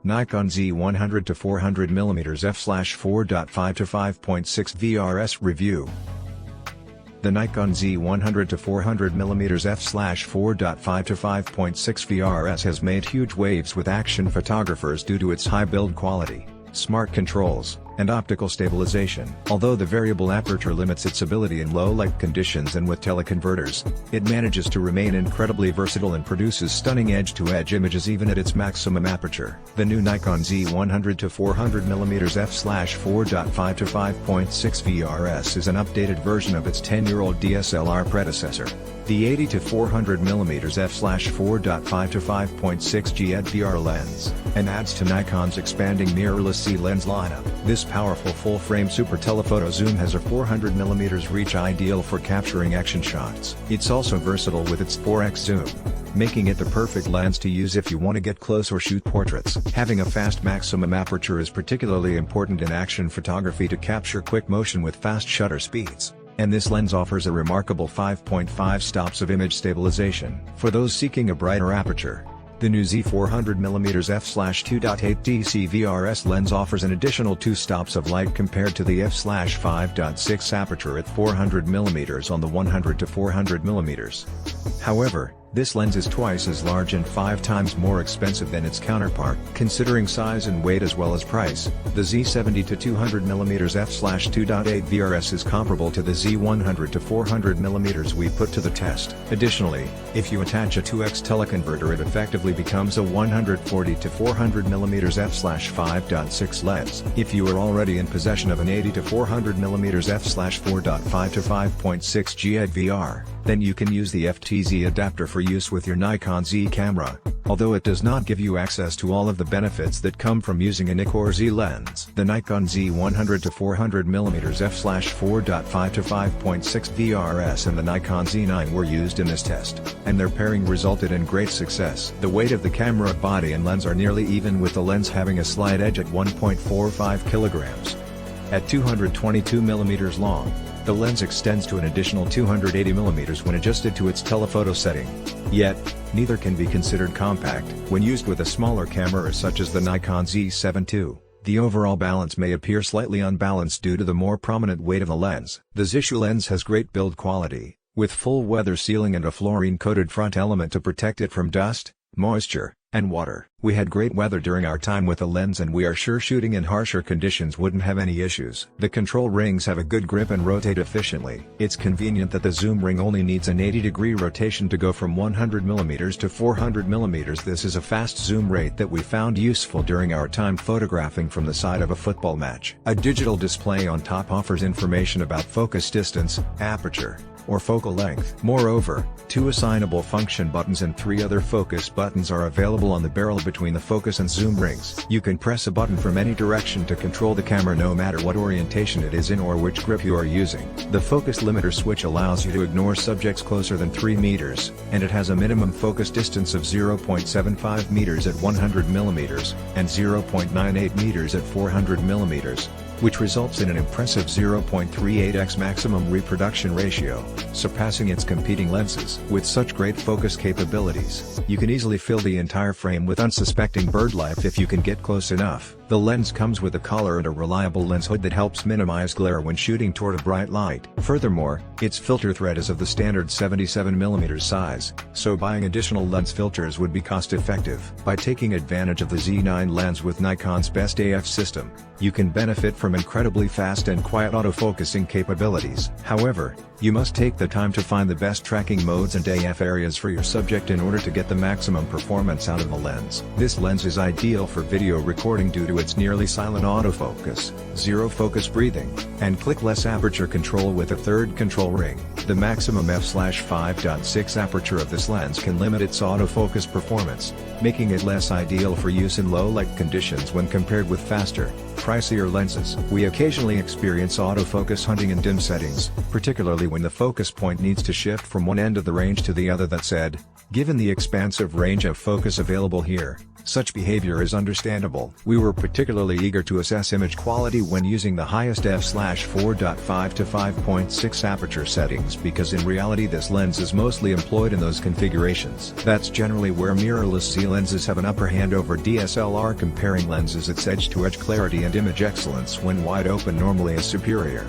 Nikon Z100 to 400mm f/4.5 to 5.6 VRS review. The Nikon Z100 to 400mm f/4.5 to 5.6 VRS has made huge waves with action photographers due to its high build quality, smart controls, and optical stabilization. Although the variable aperture limits its ability in low light conditions and with teleconverters, it manages to remain incredibly versatile and produces stunning edge-to-edge images even at its maximum aperture. The new Nikon Z100 to 400mm f/4.5 to 5.6 VRS is an updated version of its 10-year-old DSLR predecessor, the 80 to 400mm f/4.5 to 5.6 GHD lens, and adds to Nikon's expanding mirrorless C lens lineup. This powerful full-frame super telephoto zoom has a 400mm reach, ideal for capturing action shots. It's also versatile with its 4x zoom, making it the perfect lens to use if you want to get close or shoot portraits. Having a fast maximum aperture is particularly important in action photography to capture quick motion with fast shutter speeds, and this lens offers a remarkable 5.5 stops of image stabilization. For those seeking a brighter aperture, the new Z400mm f/2.8 DC VRS lens offers an additional 2 stops of light compared to the f/5.6 aperture at 400mm on the 100 to 400mm. However, this lens is twice as large and 5 times more expensive than its counterpart. Considering size and weight as well as price, the Z70 to 200mm f/2.8 VRS is comparable to the Z100 to 400mm we put to the test. Additionally, if you attach a 2x teleconverter, it effectively becomes a 140 to 400mm f/5.6 lens. If you are already in possession of an 80 to 400mm f/4.5 to 5.6 GHD, then you can use the FTZ adapter for use with your Nikon Z camera, although it does not give you access to all of the benefits that come from using a Nikon Z lens. The Nikon Z100 to 400mm f/4.5 to 5.6 VRS and the Nikon Z9 were used in this test, and their pairing resulted in great success. The weight of the camera body and lens are nearly even, with the lens having a slight edge at 1.45 kilograms. At 222mm long, the lens extends to an additional 280mm when adjusted to its telephoto setting. Yet, neither can be considered compact. When used with a smaller camera such as the Nikon Z7 II, the overall balance may appear slightly unbalanced due to the more prominent weight of the lens. The Z lens has great build quality, with full weather sealing and a fluorine-coated front element to protect it from dust, moisture, and water. We had great weather during our time with the lens, and we are sure shooting in harsher conditions wouldn't have any issues. The control rings have a good grip and rotate efficiently. It's convenient that the zoom ring only needs an 80-degree rotation to go from 100mm to 400mm. This is a fast zoom rate that we found useful during our time photographing from the side of a football match. A digital display on top offers information about focus distance, aperture, or focal length. Moreover, 2 assignable function buttons and 3 other focus buttons are available on the barrel between the focus and zoom rings. You can press a button from any direction to control the camera no matter what orientation it is in or which grip you are using. The focus limiter switch allows you to ignore subjects closer than 3 meters, and it has a minimum focus distance of 0.75 meters at 100mm, and 0.98 meters at 400mm, which results in an impressive 0.38x maximum reproduction ratio, surpassing its competing lenses. With such great focus capabilities, you can easily fill the entire frame with unsuspecting bird life if you can get close enough. The lens comes with a collar and a reliable lens hood that helps minimize glare when shooting toward a bright light. Furthermore, its filter thread is of the standard 77mm size, so buying additional lens filters would be cost-effective. By taking advantage of the Z9 lens with Nikon's best AF system, you can benefit from incredibly fast and quiet autofocusing capabilities. However, you must take the time to find the best tracking modes and AF areas for your subject in order to get the maximum performance out of the lens. This lens is ideal for video recording due to its nearly silent autofocus, zero focus breathing, and clickless aperture control with a third control ring. The maximum f/5.6 aperture of this lens can limit its autofocus performance, making it less ideal for use in low light conditions when compared with faster, pricier lenses. We occasionally experience autofocus hunting in dim settings, particularly when the focus point needs to shift from one end of the range to the other. That said, given the expansive range of focus available here, Such behavior is understandable. We were particularly eager to assess image quality when using the highest f/4.5 to 5.6 aperture settings because in reality this lens is mostly employed in those configurations. That's generally where mirrorless Z lenses have an upper hand over DSLR. Comparing lenses, its edge-to-edge clarity and image excellence when wide open normally is superior.